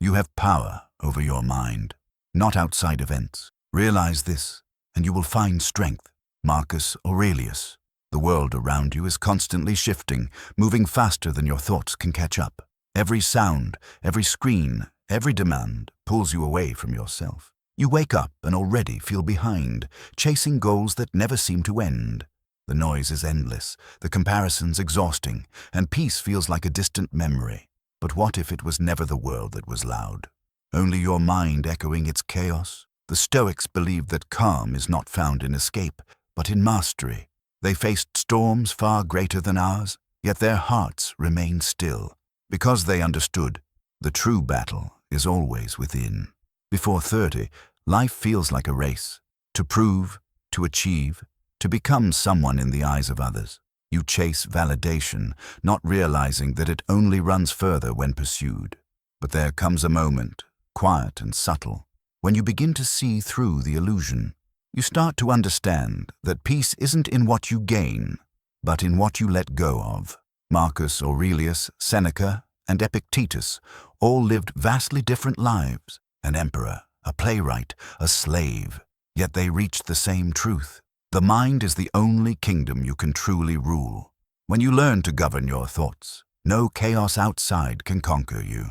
You have power over your mind, not outside events. Realize this, and you will find strength. Marcus Aurelius. The world around you is constantly shifting, moving faster than your thoughts can catch up. Every sound, every screen, every demand pulls you away from yourself. You wake up and already feel behind, chasing goals that never seem to end. The noise is endless, the comparisons exhausting, and peace feels like a distant memory. But what if it was never the world that was loud? Only your mind echoing its chaos? The Stoics believed that calm is not found in escape, but in mastery. They faced storms far greater than ours, yet their hearts remained still, because they understood the true battle is always within. Before 30, life feels like a race, to prove, to achieve, to become someone in the eyes of others. You chase validation, not realizing that it only runs further when pursued. But there comes a moment, quiet and subtle, when you begin to see through the illusion. You start to understand that peace isn't in what you gain, but in what you let go of. Marcus Aurelius, Seneca, and Epictetus all lived vastly different lives. An emperor, a playwright, a slave, yet they reached the same truth. The mind is the only kingdom you can truly rule. When you learn to govern your thoughts, no chaos outside can conquer you.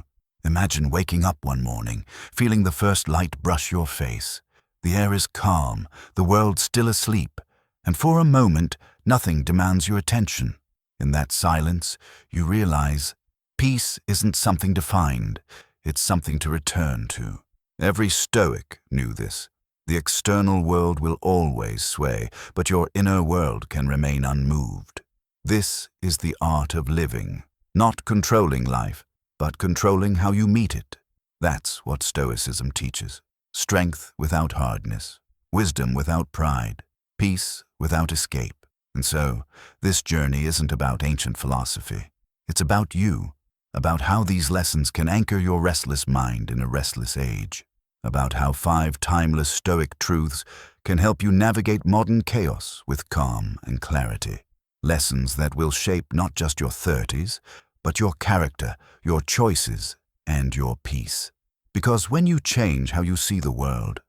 Imagine waking up one morning, feeling the first light brush your face. The air is calm, the world still asleep, and for a moment, nothing demands your attention. In that silence, you realize peace isn't something to find, it's something to return to. Every Stoic knew this. The external world will always sway, but your inner world can remain unmoved. This is the art of living, not controlling life, but controlling how you meet it. That's what Stoicism teaches. Strength without hardness, wisdom without pride, peace without escape. And so, this journey isn't about ancient philosophy. It's about you, about how these lessons can anchor your restless mind in a restless age. About how 5 timeless Stoic truths can help you navigate modern chaos with calm and clarity. Lessons that will shape not just your 30s, but your character, your choices, and your peace. Because when you change how you see the world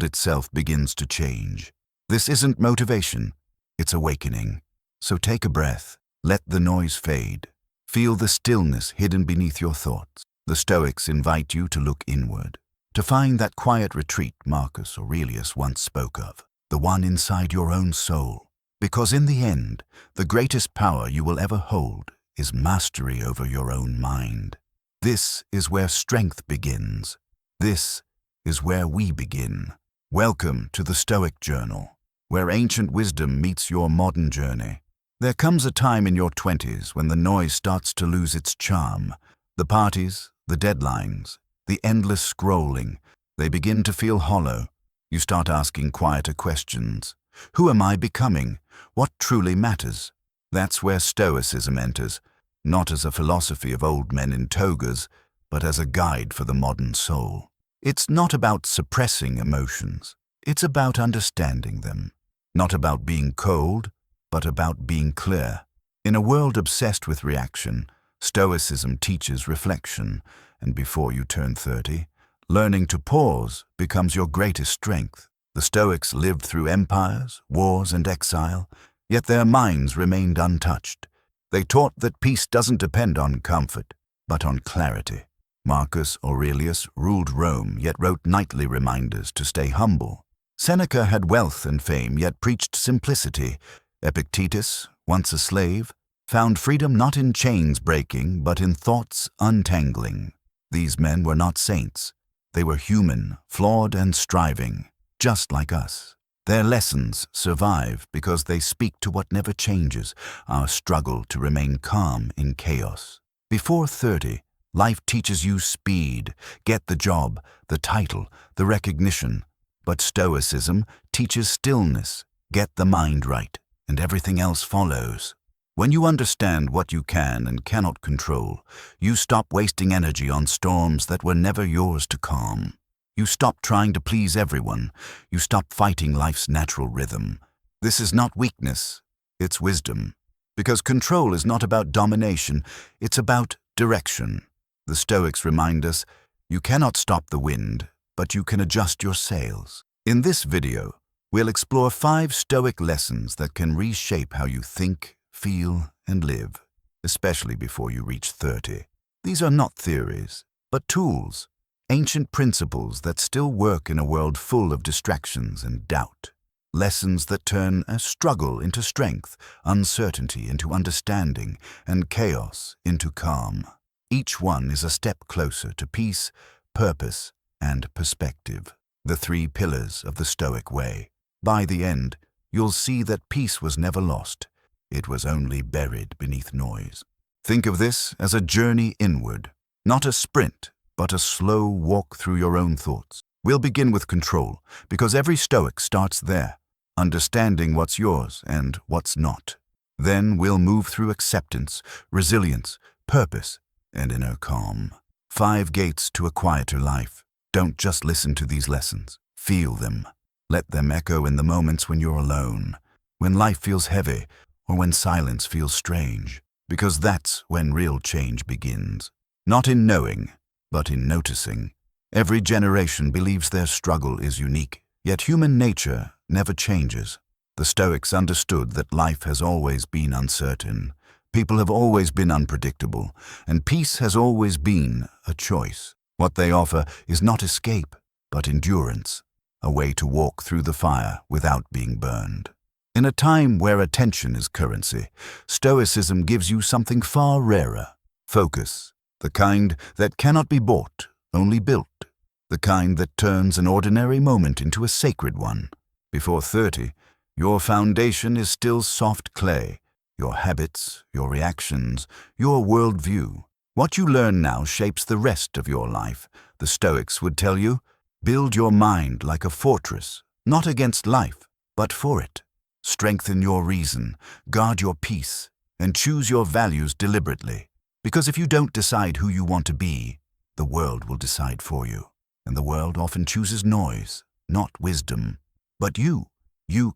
itself begins to change. This isn't motivation, it's awakening. So take a breath, let the noise fade. Feel the stillness hidden beneath your thoughts. The Stoics invite you to look inward, to find that quiet retreat Marcus Aurelius once spoke of, the one inside your own soul. Because in the end, the greatest power you will ever hold is mastery over your own mind. This is where strength begins. This is where we begin. Welcome to the Stoic Journal, where ancient wisdom meets your modern journey. There comes a time in your 20s when the noise starts to lose its charm. The parties, the deadlines, the endless scrolling, they begin to feel hollow. You start asking quieter questions. Who am I becoming? What truly matters? That's where Stoicism enters, not as a philosophy of old men in togas, but as a guide for the modern soul. It's not about suppressing emotions. It's about understanding them. Not about being cold, but about being clear. In a world obsessed with reaction, Stoicism teaches reflection, and before you turn 30, learning to pause becomes your greatest strength. The Stoics lived through empires, wars, and exile, yet their minds remained untouched. They taught that peace doesn't depend on comfort, but on clarity. Marcus Aurelius ruled Rome, yet wrote nightly reminders to stay humble. Seneca had wealth and fame, yet preached simplicity. Epictetus, once a slave, found freedom not in chains breaking, but in thoughts untangling. These men were not saints. They were human, flawed and striving, just like us. Their lessons survive because they speak to what never changes, our struggle to remain calm in chaos. Before 30, life teaches you speed, get the job, the title, the recognition. But Stoicism teaches stillness, get the mind right, and everything else follows. When you understand what you can and cannot control, you stop wasting energy on storms that were never yours to calm. You stop trying to please everyone. You stop fighting life's natural rhythm. This is not weakness, it's wisdom. Because control is not about domination, it's about direction. The Stoics remind us, You cannot stop the wind, but you can adjust your sails. In this video, we'll explore 5 Stoic lessons that can reshape how you think, feel, and live, especially before you reach 30. These are not theories, but tools, ancient principles that still work in a world full of distractions and doubt. Lessons that turn a struggle into strength, uncertainty into understanding, and chaos into calm. Each one is a step closer to peace, purpose, and perspective, the 3 pillars of the Stoic way. By the end, you'll see that peace was never lost. It was only buried beneath noise. Think of this as a journey inward, not a sprint, but a slow walk through your own thoughts. We'll begin with control, because every Stoic starts there, understanding what's yours and what's not. Then we'll move through acceptance, resilience, purpose, and inner calm. 5 gates to a quieter life. Don't just listen to these lessons. Feel them. Let them echo in the moments when you're alone, when life feels heavy, or when silence feels strange, because that's when real change begins. Not in knowing, but in noticing. Every generation believes their struggle is unique, yet human nature never changes. The Stoics understood that life has always been uncertain, people have always been unpredictable, and peace has always been a choice. What they offer is not escape, but endurance, a way to walk through the fire without being burned. In a time where attention is currency, Stoicism gives you something far rarer: focus, the kind that cannot be bought, only built, the kind that turns an ordinary moment into a sacred one. Before 30, your foundation is still soft clay, your habits, your reactions, your worldview. What you learn now shapes the rest of your life. The Stoics would tell you, build your mind like a fortress, not against life, but for it. Strengthen your reason, guard your peace, and choose your values deliberately. Because if you don't decide who you want to be, the world will decide for you. And the world often chooses noise, not wisdom. But you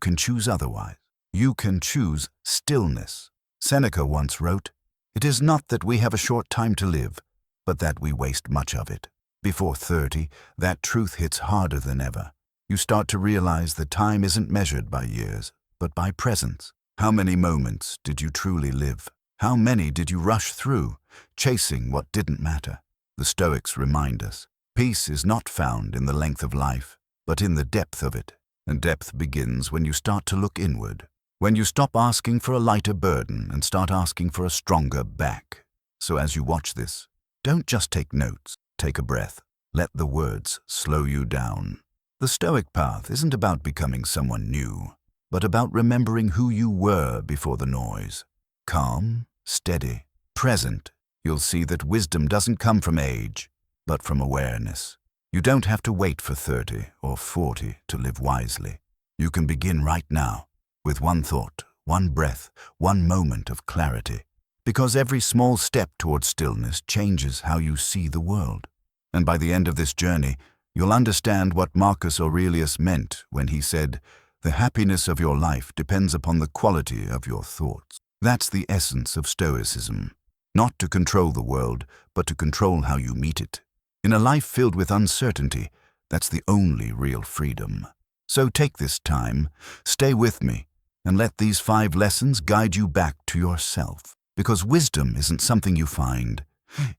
can choose otherwise. You can choose stillness. Seneca once wrote, "It is not that we have a short time to live, but that we waste much of it." Before 30, that truth hits harder than ever. You start to realize that time isn't measured by years, but by presence. How many moments did you truly live? How many did you rush through, chasing what didn't matter? The Stoics remind us, peace is not found in the length of life, but in the depth of it. And depth begins when you start to look inward, when you stop asking for a lighter burden and start asking for a stronger back. So as you watch this, don't just take notes, take a breath. Let the words slow you down. The Stoic path isn't about becoming someone new, but about remembering who you were before the noise. Calm, steady, present. You'll see that wisdom doesn't come from age, but from awareness. You don't have to wait for 30 or 40 to live wisely. You can begin right now, with one thought, one breath, one moment of clarity. Because every small step towards stillness changes how you see the world. And by the end of this journey, you'll understand what Marcus Aurelius meant when he said, "The happiness of your life depends upon the quality of your thoughts." That's the essence of Stoicism. Not to control the world, but to control how you meet it. In a life filled with uncertainty, that's the only real freedom. So take this time, stay with me, and let these 5 lessons guide you back to yourself. Because wisdom isn't something you find,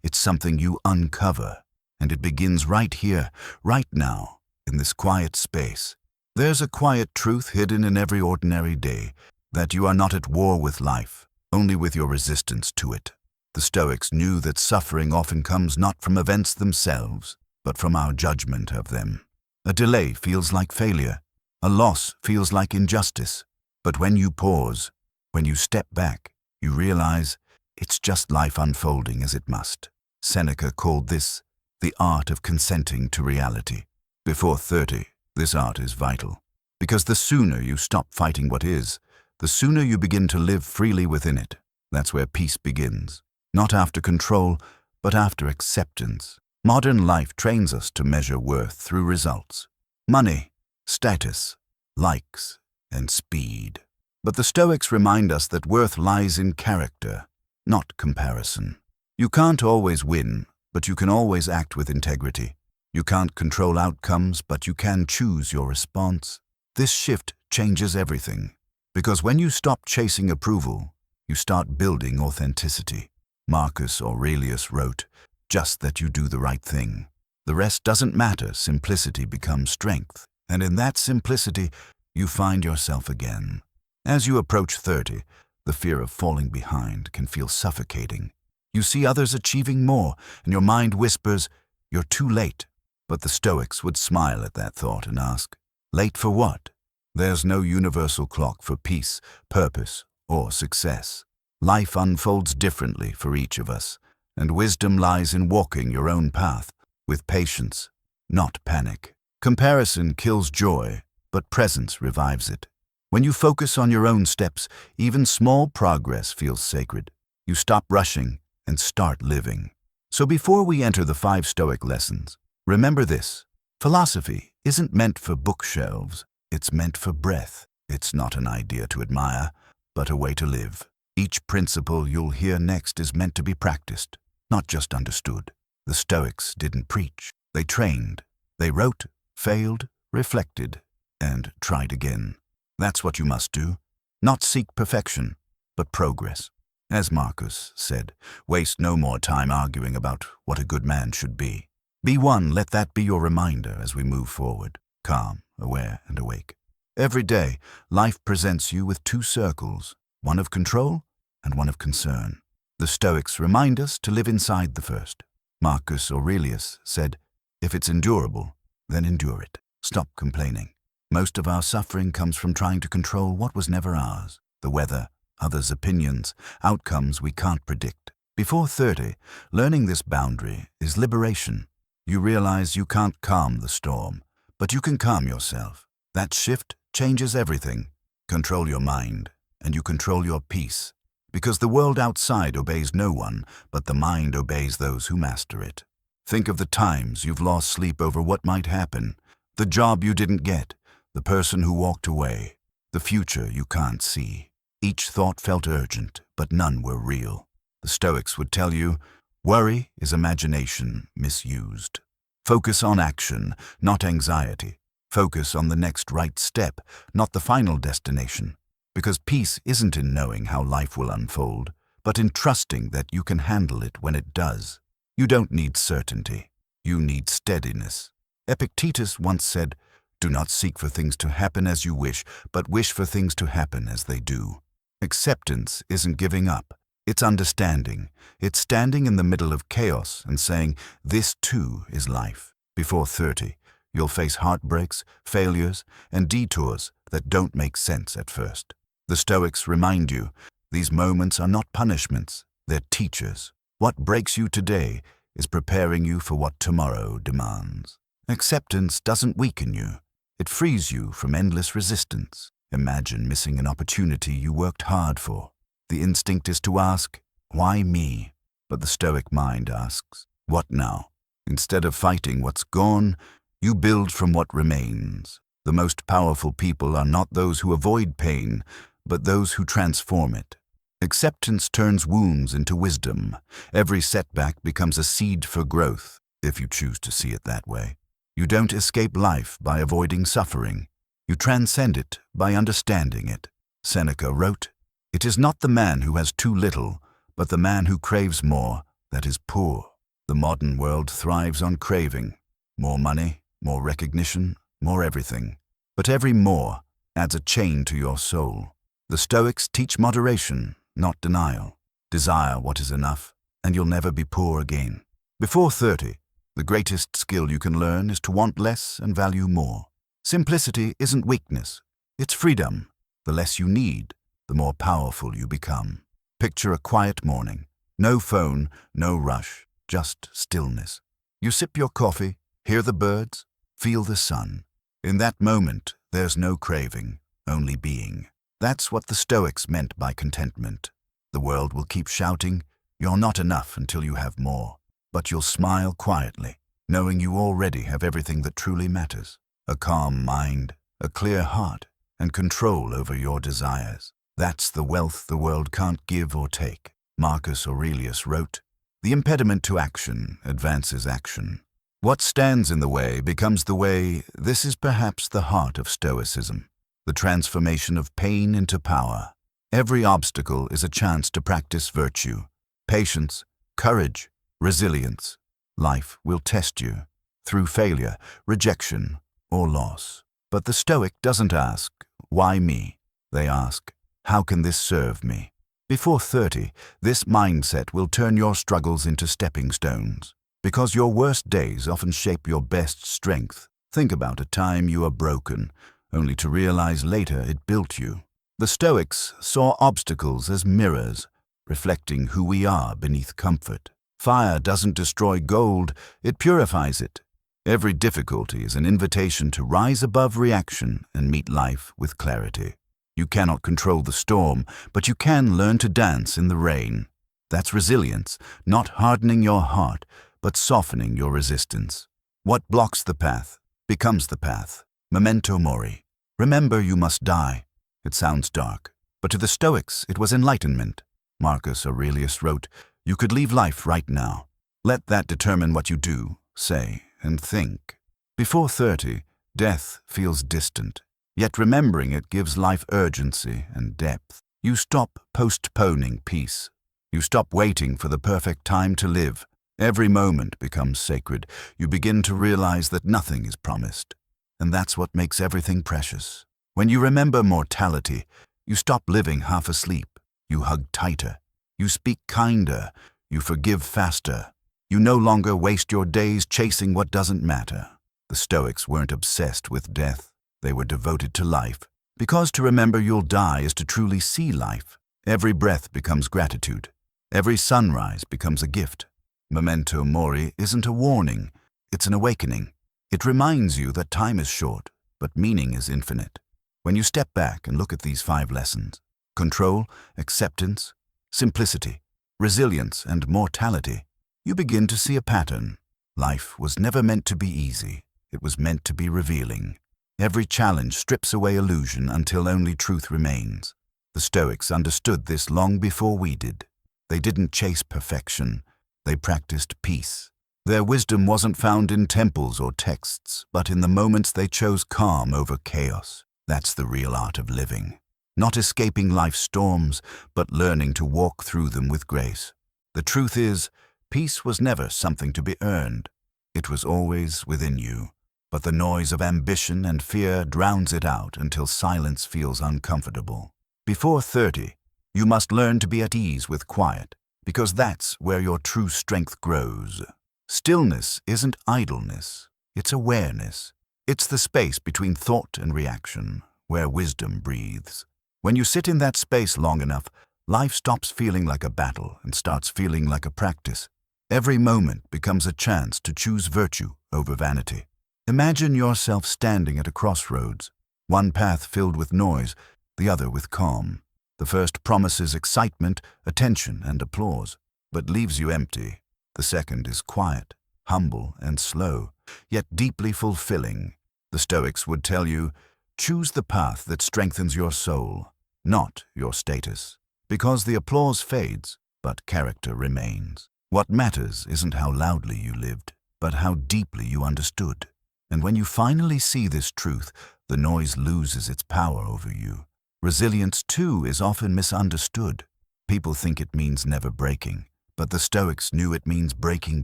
it's something you uncover. And it begins right here, right now, in this quiet space. There's a quiet truth hidden in every ordinary day, that you are not at war with life, only with your resistance to it. The Stoics knew that suffering often comes not from events themselves, but from our judgment of them. A delay feels like failure. A loss feels like injustice. But when you pause, when you step back, you realize it's just life unfolding as it must. Seneca called this the art of consenting to reality. Before 30, this art is vital. Because the sooner you stop fighting what is, the sooner you begin to live freely within it. That's where peace begins. Not after control, but after acceptance. Modern life trains us to measure worth through results. Money, status, likes, and speed. But the Stoics remind us that worth lies in character, not comparison. You can't always win, but you can always act with integrity. You can't control outcomes, but you can choose your response. This shift changes everything, because when you stop chasing approval, you start building authenticity. Marcus Aurelius wrote, "Just that you do the right thing. The rest doesn't matter. Simplicity becomes strength, and in that simplicity, you find yourself again." As you approach 30, the fear of falling behind can feel suffocating. You see others achieving more, and your mind whispers, "You're too late." But the Stoics would smile at that thought and ask, "Late for what?" There's no universal clock for peace, purpose, or success. Life unfolds differently for each of us, and wisdom lies in walking your own path with patience, not panic. Comparison kills joy, but presence revives it. When you focus on your own steps, even small progress feels sacred. You stop rushing and start living. So before we enter the 5 Stoic lessons, remember this: philosophy isn't meant for bookshelves, it's meant for breath. It's not an idea to admire, but a way to live. Each principle you'll hear next is meant to be practiced, not just understood. The Stoics didn't preach, they trained. They wrote, failed, reflected, and tried again. That's what you must do. Not seek perfection, but progress. As Marcus said, waste no more time arguing about what a good man should be. Be one, let that be your reminder as we move forward, calm, aware, and awake. Every day, life presents you with 2 circles, one of control and one of concern. The Stoics remind us to live inside the first. Marcus Aurelius said, "If it's endurable, then endure it. Stop complaining." Most of our suffering comes from trying to control what was never ours: the weather, others' opinions, outcomes we can't predict. Before 30, learning this boundary is liberation. You realize you can't calm the storm, but you can calm yourself. That shift changes everything. Control your mind, and you control your peace. Because the world outside obeys no one, but the mind obeys those who master it. Think of the times you've lost sleep over what might happen, the job you didn't get, the person who walked away, the future you can't see. Each thought felt urgent, but none were real. The Stoics would tell you, worry is imagination misused. Focus on action, not anxiety. Focus on the next right step, not the final destination. Because peace isn't in knowing how life will unfold, but in trusting that you can handle it when it does. You don't need certainty. You need steadiness. Epictetus once said, "Do not seek for things to happen as you wish, but wish for things to happen as they do." Acceptance isn't giving up. It's understanding. It's standing in the middle of chaos and saying, this too is life. Before 30, you'll face heartbreaks, failures, and detours that don't make sense at first. The Stoics remind you, these moments are not punishments, they're teachers. What breaks you today is preparing you for what tomorrow demands. Acceptance doesn't weaken you. It frees you from endless resistance. Imagine missing an opportunity you worked hard for. The instinct is to ask, why me? But the Stoic mind asks, what now? Instead of fighting what's gone, you build from what remains. The most powerful people are not those who avoid pain, but those who transform it. Acceptance turns wounds into wisdom. Every setback becomes a seed for growth, if you choose to see it that way. You don't escape life by avoiding suffering. You transcend it by understanding it. Seneca wrote, "It is not the man who has too little, but the man who craves more that is poor." The modern world thrives on craving. More money, more recognition, more everything. But every more adds a chain to your soul. The Stoics teach moderation, not denial. Desire what is enough, and you'll never be poor again. Before 30, the greatest skill you can learn is to want less and value more. Simplicity isn't weakness, it's freedom. The less you need, the more powerful you become. Picture a quiet morning. No phone, no rush, just stillness. You sip your coffee, hear the birds, feel the sun. In that moment, there's no craving, only being. That's what the Stoics meant by contentment. The world will keep shouting, "You're not enough until you have more." But you'll smile quietly, knowing you already have everything that truly matters. A calm mind, a clear heart, and control over your desires. That's the wealth the world can't give or take. Marcus Aurelius wrote, "The impediment to action advances action." What stands in the way becomes the way. This is perhaps the heart of Stoicism, the transformation of pain into power. Every obstacle is a chance to practice virtue, patience, courage, resilience. Life will test you through failure, rejection, or loss. But the Stoic doesn't ask, why me? They ask, how can this serve me? Before 30, this mindset will turn your struggles into stepping stones. Because your worst days often shape your best strength. Think about a time you are broken, only to realize later it built you. The Stoics saw obstacles as mirrors, reflecting who we are beneath comfort. Fire doesn't destroy gold, it purifies it. Every difficulty is an invitation to rise above reaction and meet life with clarity. You cannot control the storm, but you can learn to dance in the rain. That's resilience, not hardening your heart, but softening your resistance. What blocks the path becomes the path. Memento mori. Remember you must die. It sounds dark, but to the Stoics it was enlightenment. Marcus Aurelius wrote, "You could leave life right now. Let that determine what you do, say, and think." Before 30, death feels distant, yet remembering it gives life urgency and depth. You stop postponing peace. You stop waiting for the perfect time to live. Every moment becomes sacred. You begin to realize that nothing is promised, and that's what makes everything precious. When you remember mortality, you stop living half asleep. You hug tighter. You speak kinder. You forgive faster. You no longer waste your days chasing what doesn't matter. The Stoics weren't obsessed with death. They were devoted to life. Because to remember you'll die is to truly see life. Every breath becomes gratitude. Every sunrise becomes a gift. Memento mori isn't a warning, it's an awakening. It reminds you that time is short, but meaning is infinite. When you step back and look at these 5 lessons, control, acceptance, simplicity, resilience, and mortality, you begin to see a pattern. Life was never meant to be easy. It was meant to be revealing. Every challenge strips away illusion until only truth remains. The Stoics understood this long before we did. They didn't chase perfection. They practiced peace. Their wisdom wasn't found in temples or texts, but in the moments they chose calm over chaos. That's the real art of living. Not escaping life's storms, but learning to walk through them with grace. The truth is, peace was never something to be earned. It was always within you. But the noise of ambition and fear drowns it out until silence feels uncomfortable. Before 30, you must learn to be at ease with quiet, because that's where your true strength grows. Stillness isn't idleness, it's awareness. It's the space between thought and reaction, where wisdom breathes. When you sit in that space long enough, life stops feeling like a battle and starts feeling like a practice. Every moment becomes a chance to choose virtue over vanity. Imagine yourself standing at a crossroads, one path filled with noise, the other with calm. The first promises excitement, attention, and applause, but leaves you empty. The second is quiet, humble, and slow, yet deeply fulfilling. The Stoics would tell you, choose the path that strengthens your soul, not your status. Because the applause fades, but character remains. What matters isn't how loudly you lived, but how deeply you understood. And when you finally see this truth, the noise loses its power over you. Resilience, too, is often misunderstood. People think it means never breaking, but the Stoics knew it means breaking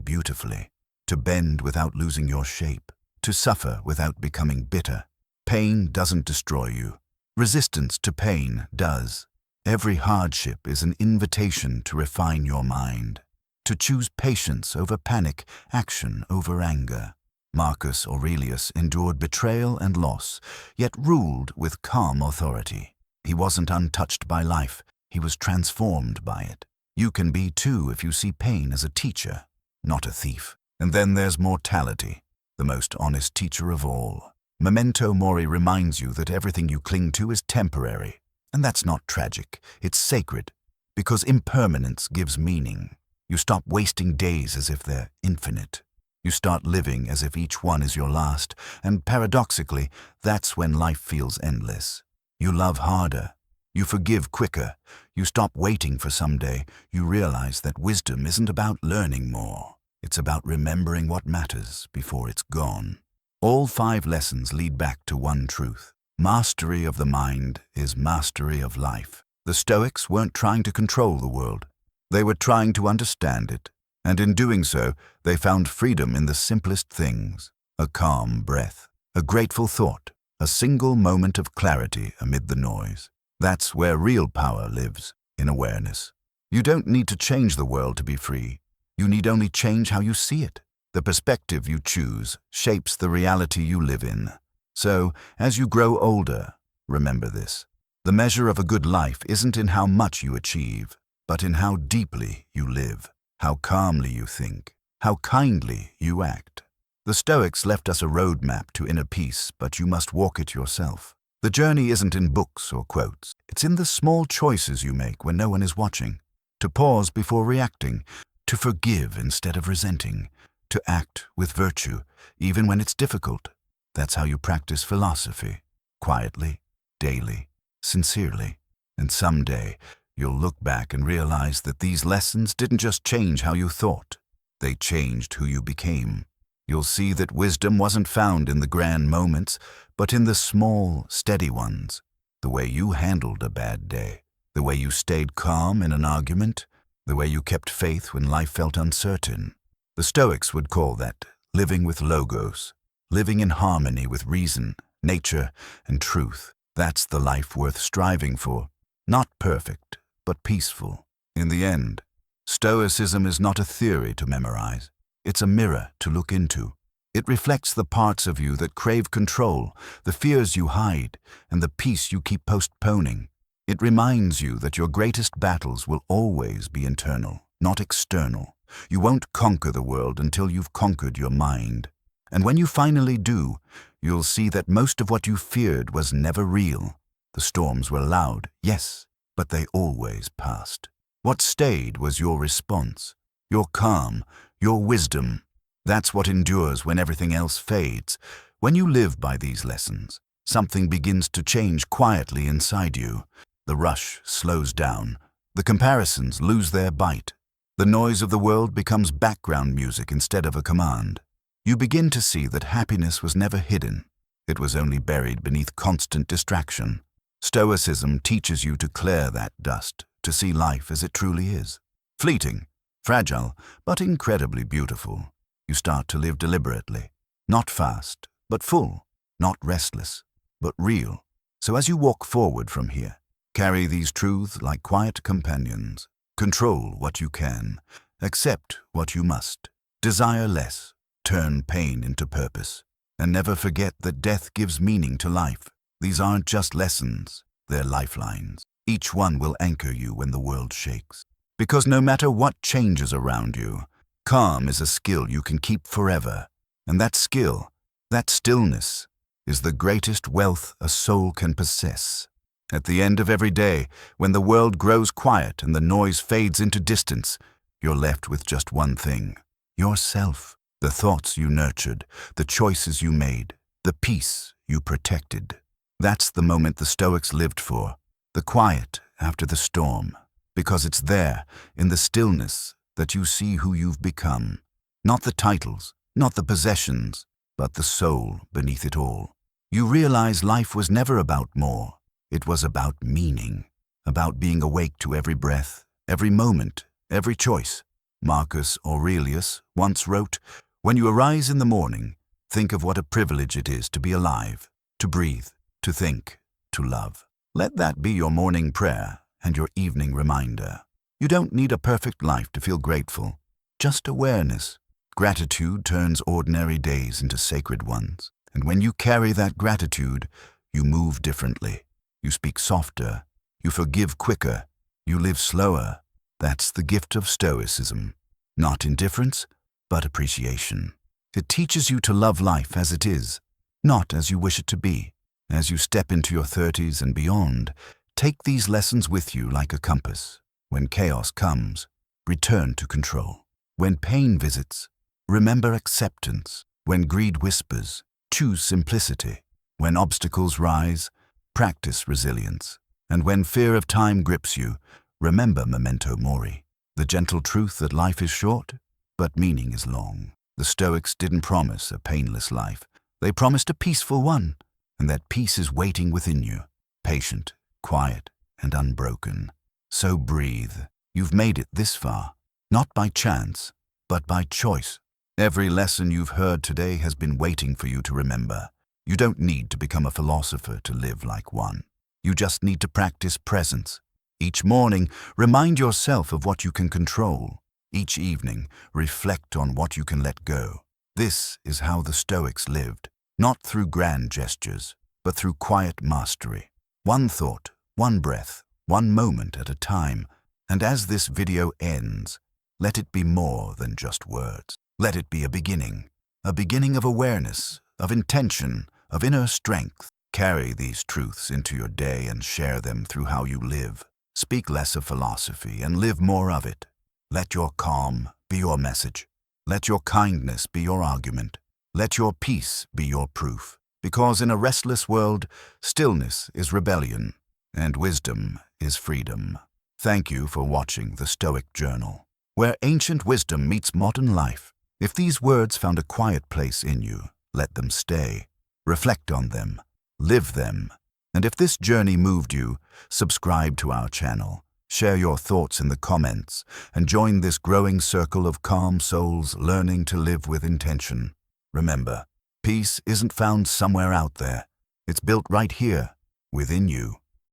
beautifully. To bend without losing your shape. To suffer without becoming bitter. Pain doesn't destroy you. Resistance to pain does. Every hardship is an invitation to refine your mind. To choose patience over panic, action over anger. Marcus Aurelius endured betrayal and loss, yet ruled with calm authority. He wasn't untouched by life, he was transformed by it. You can be too if you see pain as a teacher, not a thief. And then there's mortality, the most honest teacher of all. Memento mori reminds you that everything you cling to is temporary. And that's not tragic, it's sacred, because impermanence gives meaning. You stop wasting days as if they're infinite. You start living as if each one is your last, and paradoxically, that's when life feels endless. You love harder. You forgive quicker. You stop waiting for someday. You realize that wisdom isn't about learning more. It's about remembering what matters before it's gone. All 5 lessons lead back to one truth. Mastery of the mind is mastery of life. The Stoics weren't trying to control the world. They were trying to understand it, and in doing so, they found freedom in the simplest things: a calm breath, a grateful thought, a single moment of clarity amid the noise. That's where real power lives, in awareness. You don't need to change the world to be free. You need only change how you see it. The perspective you choose shapes the reality you live in. So, as you grow older, remember this. The measure of a good life isn't in how much you achieve, but in how deeply you live, how calmly you think, how kindly you act. The Stoics left us a roadmap to inner peace, but you must walk it yourself. The journey isn't in books or quotes. It's in the small choices you make when no one is watching. To pause before reacting, to forgive instead of resenting, to act with virtue, even when it's difficult. That's how you practice philosophy, quietly, daily, sincerely. And someday, you'll look back and realize that these lessons didn't just change how you thought. They changed who you became. You'll see that wisdom wasn't found in the grand moments, but in the small, steady ones. The way you handled a bad day, the way you stayed calm in an argument, the way you kept faith when life felt uncertain. The Stoics would call that living with logos, living in harmony with reason, nature, and truth. That's the life worth striving for. Not perfect, but peaceful. In the end, Stoicism is not a theory to memorize. It's a mirror to look into. It reflects the parts of you that crave control, the fears you hide, and the peace you keep postponing. It reminds you that your greatest battles will always be internal, not external. You won't conquer the world until you've conquered your mind. And when you finally do, you'll see that most of what you feared was never real. The storms were loud, yes, but they always passed. What stayed was your response, your calm, your wisdom. That's what endures when everything else fades. When you live by these lessons, something begins to change quietly inside you. The rush slows down. The comparisons lose their bite. The noise of the world becomes background music instead of a command. You begin to see that happiness was never hidden. It was only buried beneath constant distraction. Stoicism teaches you to clear that dust, to see life as it truly is. Fleeting, fragile, but incredibly beautiful. You start to live deliberately. Not fast, but full. Not restless, but real. So as you walk forward from here, carry these truths like quiet companions. Control what you can. Accept what you must. Desire less. Turn pain into purpose. And never forget that death gives meaning to life. These aren't just lessons, they're lifelines. Each one will anchor you when the world shakes. Because no matter what changes around you, calm is a skill you can keep forever. And that skill, that stillness, is the greatest wealth a soul can possess. At the end of every day, when the world grows quiet and the noise fades into distance, you're left with just one thing: yourself. The thoughts you nurtured, the choices you made, the peace you protected. That's the moment the Stoics lived for, the quiet after the storm, because it's there, in the stillness, that you see who you've become. Not the titles, not the possessions, but the soul beneath it all. You realize life was never about more. It was about meaning, about being awake to every breath, every moment, every choice. Marcus Aurelius once wrote, "When you arise in the morning, think of what a privilege it is to be alive, to breathe, to think, to love." Let that be your morning prayer and your evening reminder. You don't need a perfect life to feel grateful, just awareness. Gratitude turns ordinary days into sacred ones. And when you carry that gratitude, you move differently. You speak softer, you forgive quicker, you live slower. That's the gift of Stoicism. Not indifference, but appreciation. It teaches you to love life as it is, not as you wish it to be. As you step into your 30s and beyond, take these lessons with you like a compass. When chaos comes, return to control. When pain visits, remember acceptance. When greed whispers, choose simplicity. When obstacles rise, practice resilience. And when fear of time grips you, remember memento mori, the gentle truth that life is short, but meaning is long. The Stoics didn't promise a painless life. They promised a peaceful one, and that peace is waiting within you, patient, quiet, and unbroken. So breathe. You've made it this far, not by chance, but by choice. Every lesson you've heard today has been waiting for you to remember. You don't need to become a philosopher to live like one. You just need to practice presence. Each morning, remind yourself of what you can control. Each evening, reflect on what you can let go. This is how the Stoics lived, not through grand gestures, but through quiet mastery. One thought, one breath, one moment at a time. And as this video ends, let it be more than just words. Let it be a beginning of awareness, of intention, of inner strength. Carry these truths into your day and share them through how you live. Speak less of philosophy and live more of it. Let your calm be your message. Let your kindness be your argument. Let your peace be your proof. Because in a restless world, stillness is rebellion, and wisdom is freedom. Thank you for watching the Stoic Journal, where ancient wisdom meets modern life. If these words found a quiet place in you, let them stay. Reflect on them. Live them. And if this journey moved you, subscribe to our channel. Share your thoughts in the comments and join this growing circle of calm souls learning to live with intention. Remember, peace isn't found somewhere out there. It's built right here, within you.